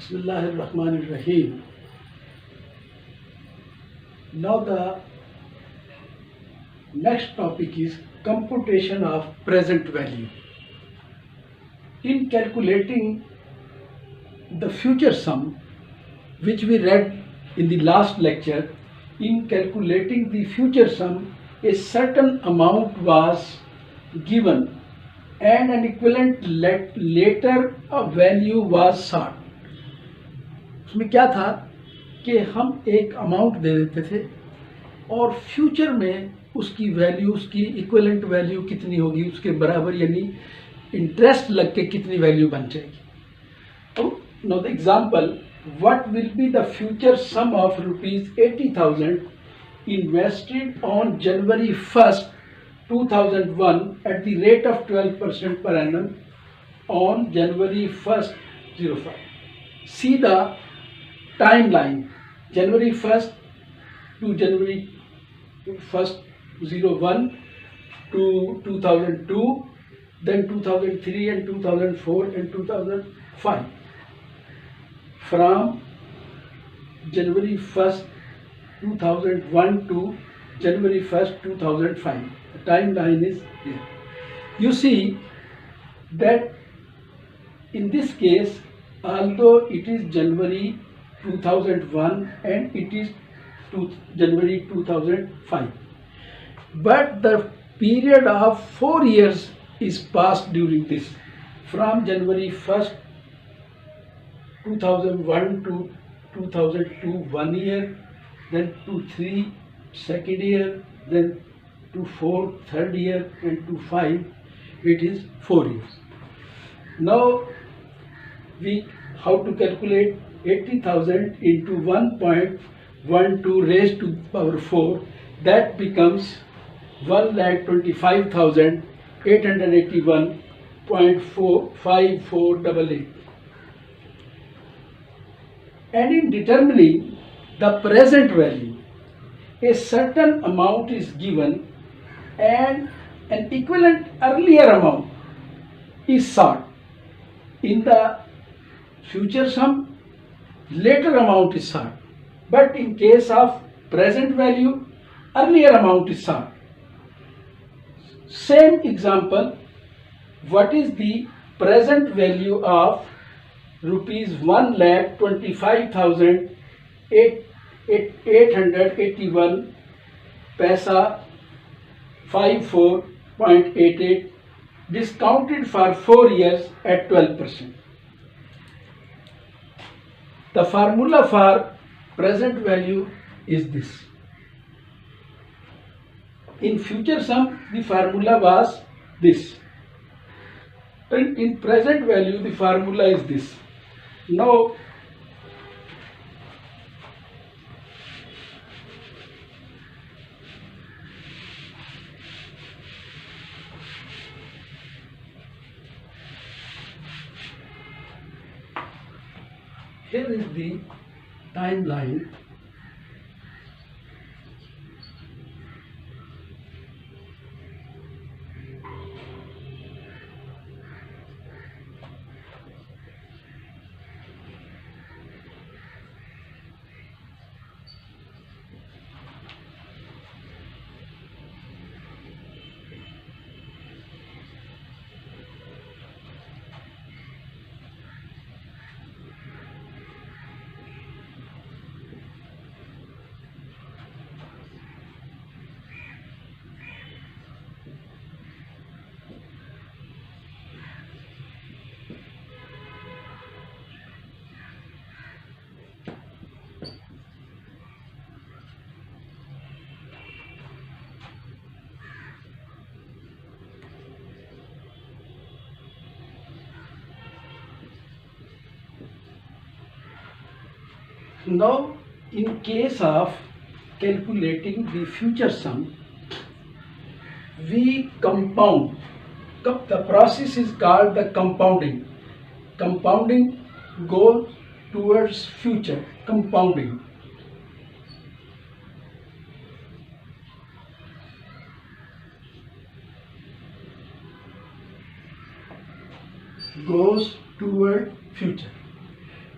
Bismillahirrahmanirrahim. Now the next topic is computation of present value. In calculating the future sum, which we read in the last lecture, in calculating the future sum, a certain amount was given and an equivalent later a value was sought. उसमें क्या था कि हम एक amount दे देते थे और future में उसकी वैल्यू, उसकी इक्विवेलेंट वैल्यू कितनी होगी, उसके बराबर यानी इंटरेस्ट लग के कितनी वैल्यू बन जाएगी. तो now the example, what will be the future sum of ₹80,000 invested on January 1st 2001 at the rate of 12% per annum on January 1st 05. See the timeline, January 1st to January 1st 01 to 2002, then 2003 and 2004 and 2005. From January 1st 2001 to January 1st 2005. The timeline is here. You see that in this case, although it is January 2001 and it is January 2005, but the period of 4 years is passed during this, from January 1st 2001 to 2002 1 year, then to 3 second year, then to 4 third year, and to 5 it is 4 years. Now how to calculate 80,000 into 1.12 raised to the power 4, that becomes 1,25,881.5488. And in determining the present value, a certain amount is given and an equivalent earlier amount is sought. In the future sum, later amount is sought, but in case of present value, earlier amount is sought. Same example, what is the present value of ₹1,25,881 paisa 54.88 discounted for 4 years at 12%. The formula for present value is this. In future sum, the formula was this. In present value, the formula is this. Now, here is the timeline. Now, in case of calculating the future sum, we compound. The process is called the compounding. Compounding goes towards future. Compounding. Goes toward future.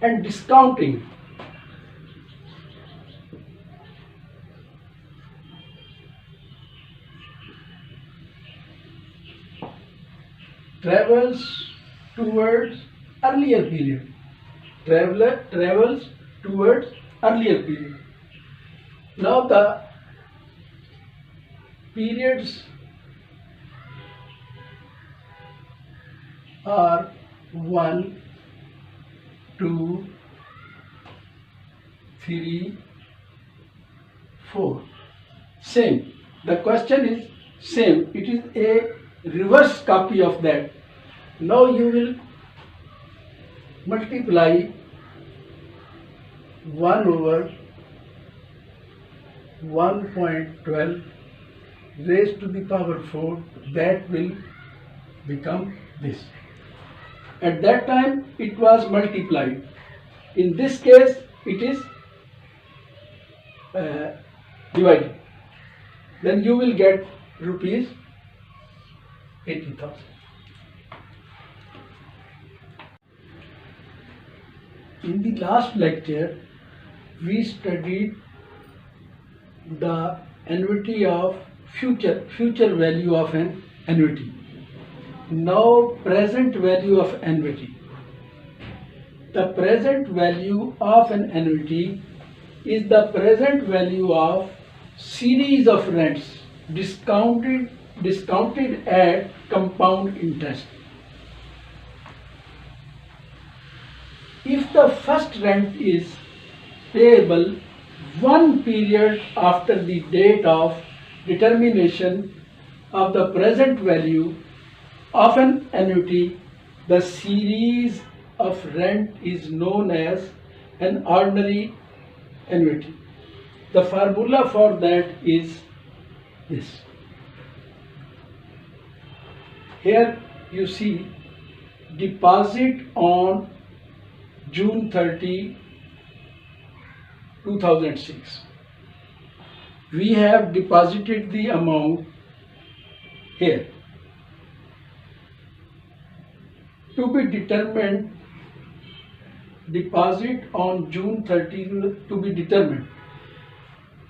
and discounting. Travels towards earlier period. Traveler travels towards earlier period. Now the periods are 1, 2, 3, 4. Same. The question is same. It is a reverse copy of that. Now you will multiply 1 over 1.12 raised to the power 4. That will become this. At that time it was multiplied. In this case it is divided. Then you will get rupees 80,000. In the last lecture we studied the annuity of future value of an annuity. Now present value of annuity. The present value of an annuity is the present value of series of rents discounted at compound interest. If the first rent is payable one period after the date of determination of the present value of an annuity, the series of rent is known as an ordinary annuity. The formula for that is this. Here you see deposit on June 30, 2006. We have deposited the amount here. To be determined, deposit on June 30 to be determined.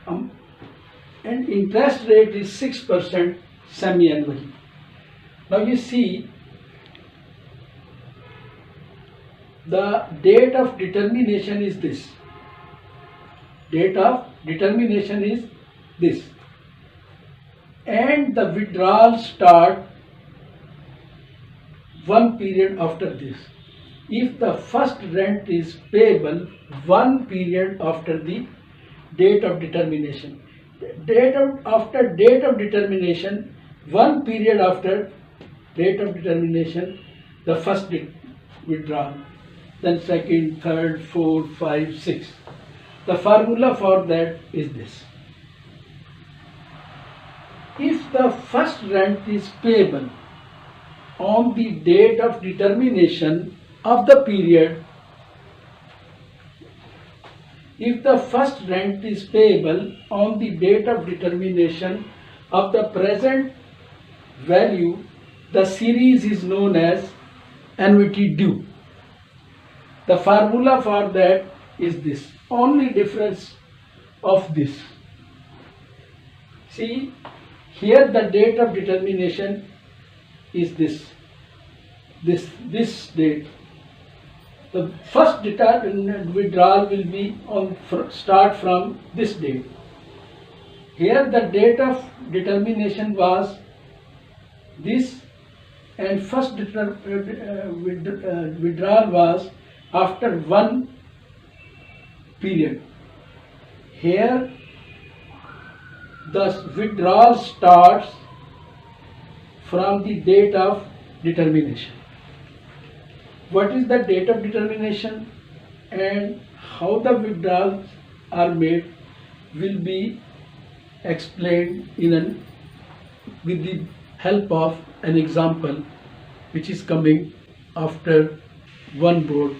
And interest rate is 6% semi-annually. Now you see the date of determination is this. Date of determination is this. And the withdrawal start one period after this. If the first rent is payable one period after the date of determination. After date of determination, one period after date of determination, the first withdrawal, then second, third, fourth, 5, 6. The formula for that is this. If the first rent is payable on the date of determination of the period, if the first rent is payable on the date of determination of the present value, the series is known as annuity due. The formula for that is this. Only difference of this. See, here the date of determination is this date. The first withdrawal will be start from this date. Here the date of determination was this, and first withdrawal was after one period. Here the withdrawal starts from the date of determination. What is the date of determination and how the withdrawals are made will be explained with the help of an example which is coming after one board.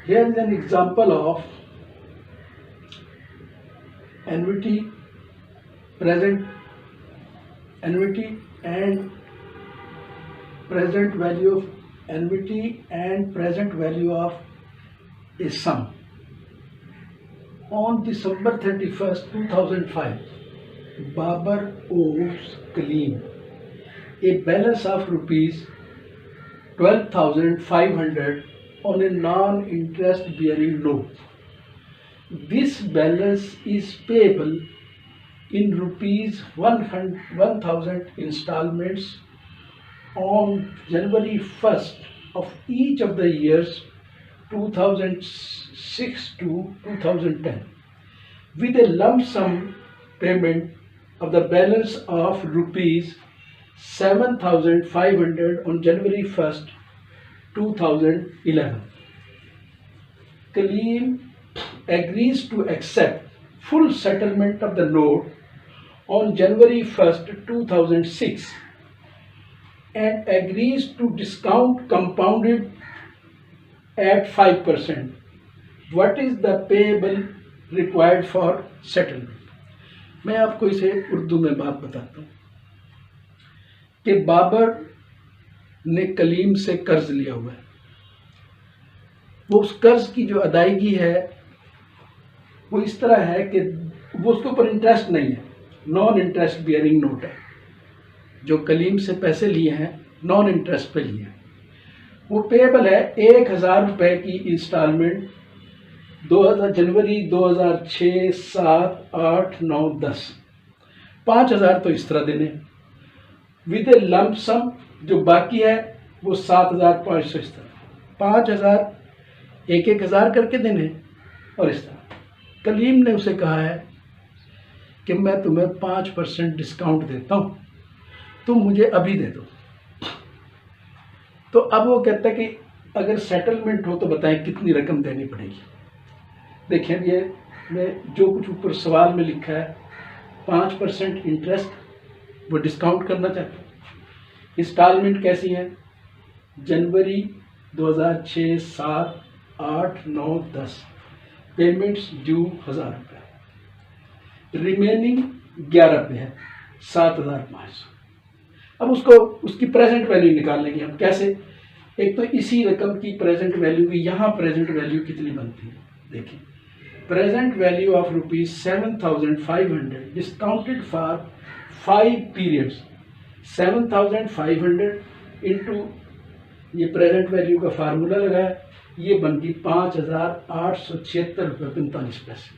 Here is an example of annuity, present annuity and present value of annuity and present value of a sum. On December 31st, 2005, Babar owes Kaleem a balance of rupees 12,500 on a non-interest bearing note. This balance is payable in rupees 1,000 installments on January 1st of each of the years 2006 to 2010, with a lump sum payment of the balance of rupees 7,500 on January 1st, 2011. Kaleem agrees to accept full settlement of the note on January 1st, 2006 and agrees to discount compounded at 5%. What is the payable required for settlement? मैं आपको इसे उर्दू में बात बताता हूँ कि बाबर ने कलीम से कर्ज लिया हुआ है। वो उस कर्ज की जो अदायगी है वो इस तरह है कि वो उसके ऊपर इंटरेस्ट नहीं है, नॉन इंटरेस्ट बियरिंग नोट है। जो कलीम से पैसे लिए हैं नॉन इंटरेस्ट पे लिए हैं, वो पेएबल है 1,000 रुपये की इंस्टॉलमेंट 2000 जनवरी 2006, 7, 8, 9, 10, 5,000 तो इस तरह देने विद ए लंप सम, जो बाकी है वो 7,500 इस तरह 5,000 एक 1,000 करके देने। और इस तरह कलीम ने उसे कहा है कि मैं तुम्हें 5% डिस्काउंट देता हूँ, तुम मुझे अभी दे दो। तो अब वो कहता है कि अगर सेटलमेंट हो तो बताएं कितनी रकम देनी पड़ेगी। देखें ये मैं जो कुछ ऊपर सवाल में लिखा है 5% इंटरेस्ट वो डिस्काउंट करना चाहता हूँ। इंस्टॉलमेंट कैसी है? जनवरी 2006, 7, 8, 9, 10, पेमेंट्स ड्यू 1,000 रुपये, रिमेनिंग 11 पे है 7,500। अब उसको उसकी प्रेजेंट वैल्यू निकाल लेंगे हम। कैसे? एक तो इसी रकम की प्रेजेंट वैल्यू की यहाँ प्रेजेंट वैल्यू कितनी बनती है देखिए, present value of rupees 7,500 discounted for 5 periods, 7,500 into ये प्रेजेंट वैल्यू का फार्मूला लगाया, ये बन गई 5,876 रुपये 45 पैसे।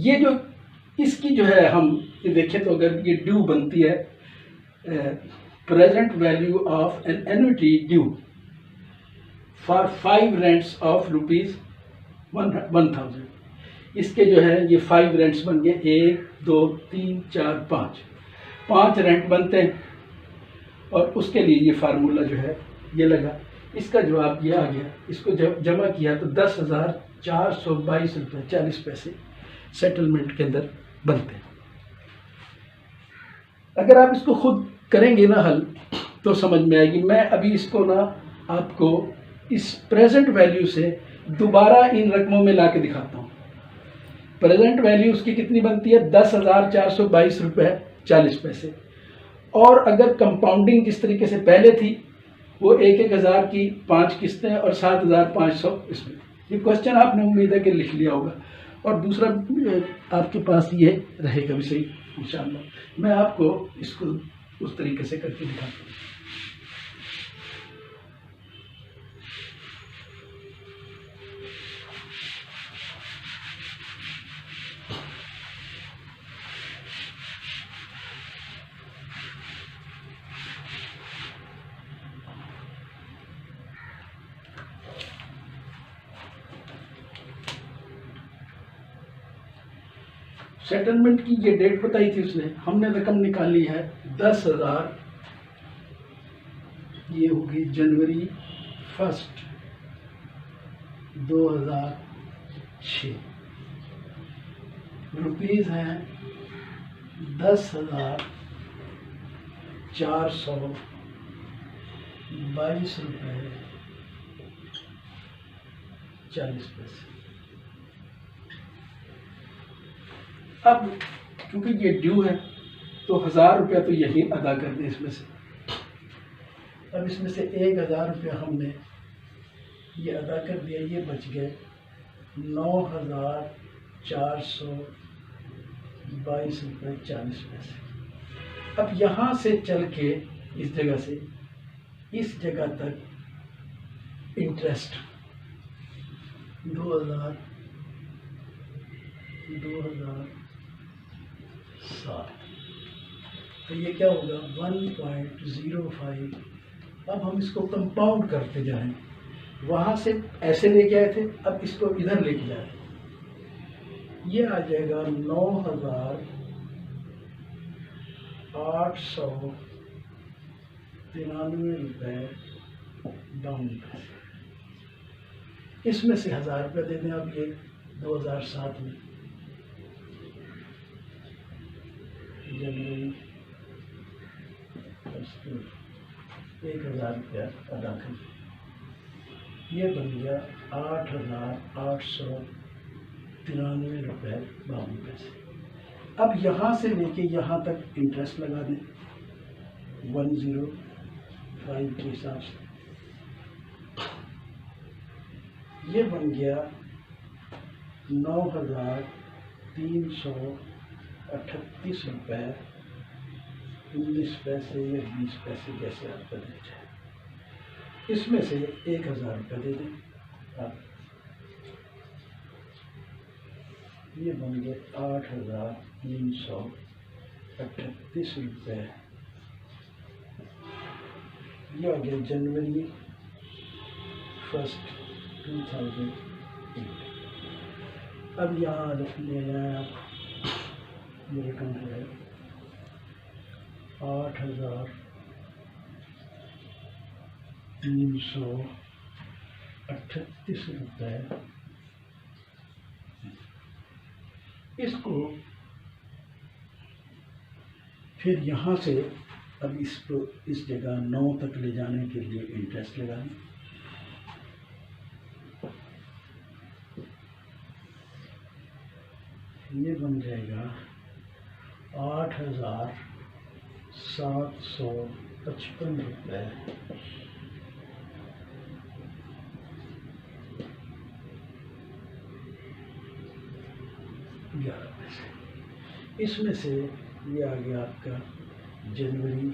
ये जो इसकी जो है हम ये देखें तो अगर ये ड्यू बनती है present value of an annuity due for 5 rents of rupees 1,000, इसके जो है ये 5 रेंट्स बन गए, 1, 2, 3, 4, 5 रेंट बनते हैं। और उसके लिए ये फार्मूला जो है ये लगा, इसका जवाब ये आ गया। इसको जब जमा किया तो 10,422 रुपये 40 पैसे सेटलमेंट के अंदर बनते हैं। अगर आप इसको खुद करेंगे ना हल तो समझ में आएगी। मैं अभी इसको ना आपको इस प्रेजेंट वैल्यू से दोबारा इन रकमों में ला के दिखाता हूँ। प्रेजेंट वैल्यू उसकी कितनी बनती है? 10,422 रुपये 40 पैसे। और अगर कंपाउंडिंग जिस तरीके से पहले थी वो 1,000 की 5 किस्तें और 7,500 इसमें। ये क्वेश्चन आपने उम्मीद है कि लिख लिया होगा। और दूसरा आपके पास ये रहेगा भी सही इंशाअल्लाह। मैं आपको इसको उस तरीके से करके दिखाता हूँ। सेटलमेंट की ये डेट बताई थी उसने, हमने रकम निकाली है 10,000, ये होगी जनवरी 1, 2006। रुपीज हैं 10,422 रुपये 40 पैसे। अब क्योंकि ये ड्यू है तो 1,000 रुपया तो यही अदा कर दें इसमें से। अब इसमें से 1,000 रुपया हमने ये अदा कर दिया, ये बच गए 9,422 रुपये 40 पैसे। अब यहाँ से चल के इस जगह से इस जगह तक इंटरेस्ट 2007, तो ये क्या होगा 1.05। अब हम इसको कंपाउंड करते जाएं, वहाँ से ऐसे लेके आए थे, अब इसको इधर लेके जाए, ये आ जाएगा 9,893 रुपये 52 पैसे। इसमें से 1000 रुपये दे दें। अब ये 2007 में जनवरी 1000 रुपया अदा कर, ये बन गया 8,893 रुपये 52 पैसे। अब यहाँ से लेके यहाँ तक इंटरेस्ट लगा दें 105 के हिसाब से, ये बन गया 9,338 रुपये 19 पैसे या 20 पैसे, जैसे आपका दिल चाहे। इसमें से 1000 रुपये दे दें आप, ये बन गए 8,338 रुपये। ये आ गया जनवरी 1, 2008। अब यहाँ रख ले जाए आप, ये रकम है 8,338 रुपये। इसको फिर यहाँ से अब इसको इस जगह 9 तक ले जाने के लिए इंटरेस्ट लगाएं। ये बन जाएगा 8,755 रुपये 11 पैसे। इसमें से ये आ गया आपका जनवरी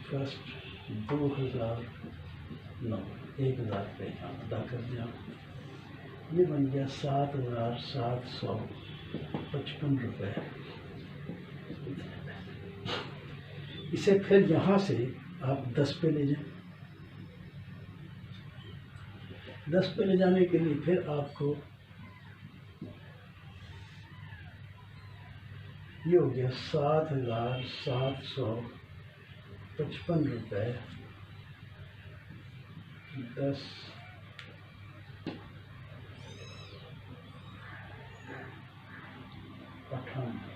1, 2009 1000 रुपये अदा कर दिया। ये बन गया 7,755 रुपये। इसे फिर यहाँ से आप 10 पे ले जाएं। 10 पे ले जाने के लिए फिर आपको ये हो गया 7,755 रुपये 10 58।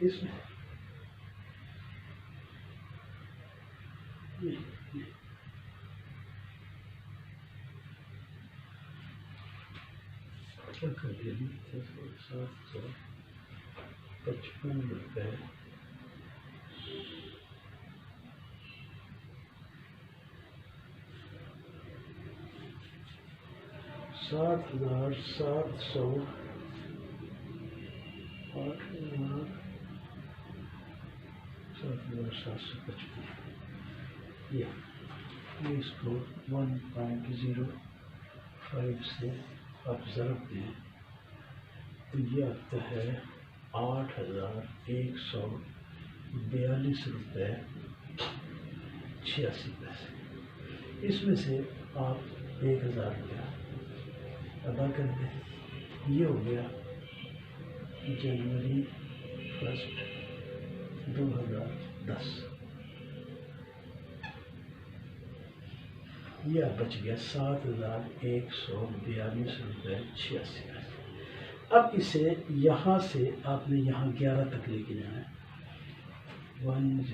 इसमें क्या कर दिया 755 रुपये 7,700 7,755। ये इसको 1.05 से आप ज़रूर दें तो ये आता है 8,142 रुपये 86 पैसे। इसमें से आप 1000 रुपया अदा कर दें। ये हो गया जनवरी 1, 2010। यह बच गया 7,142 रुपये 86 पैसे। अब इसे यहाँ से आपने यहाँ 11 तक लेके जाना है 10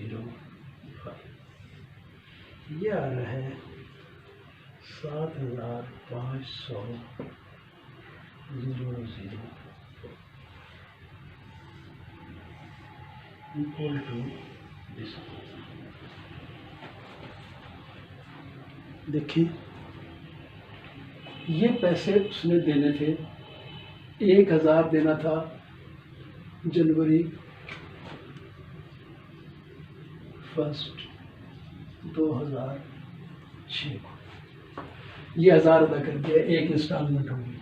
ये आ रहा है 7,500 इक्वल टू दिस। देखिए ये पैसे उसने देने थे, 1,000 देना था जनवरी 1 2006 को, ये 1,000 अदा कर दिया, एक इंस्टॉलमेंट होगी।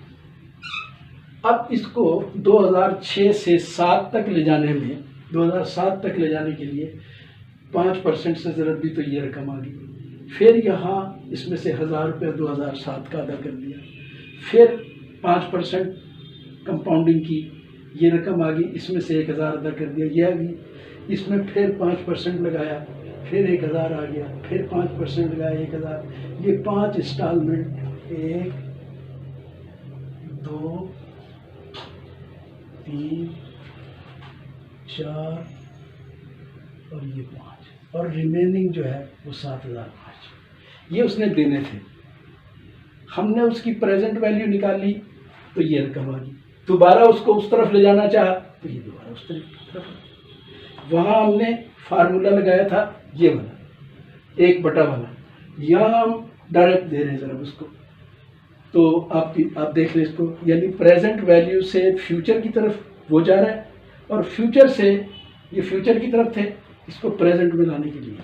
अब इसको 2006 से 7 तक ले जाने में, 2007 तक ले जाने के लिए 5% से ज़रूरत भी, तो ये रकम आ गई। फिर यहाँ इसमें से 1,000 रुपया 2007 का अदा कर दिया, फिर 5% कंपाउंडिंग की ये रकम आ गई, इसमें से 1,000 अदा कर दिया, ये आ गई। इसमें फिर 5% लगाया, फिर 1,000 आ गया, फिर 5% लगाया 1,000। ये 5 इंस्टॉलमेंट, 1 2 3 4 और ये 5, और रिमेनिंग जो है वो 7,005 ये उसने देने थे। हमने उसकी प्रेजेंट वैल्यू निकाली तो ये रकम आ गई। दोबारा उसको उस तरफ ले जाना चाहा तो ये दोबारा उस तरफ। वहाँ हमने फार्मूला लगाया था ये वाला 1/, यहाँ हम डायरेक्ट दे रहे हैं ज़रा उसको। तो आप देख लें इसको, यानी प्रेजेंट वैल्यू से फ्यूचर की तरफ वो जा रहा है, और फ्यूचर से ये फ्यूचर की तरफ थे, इसको प्रेजेंट में लाने के लिए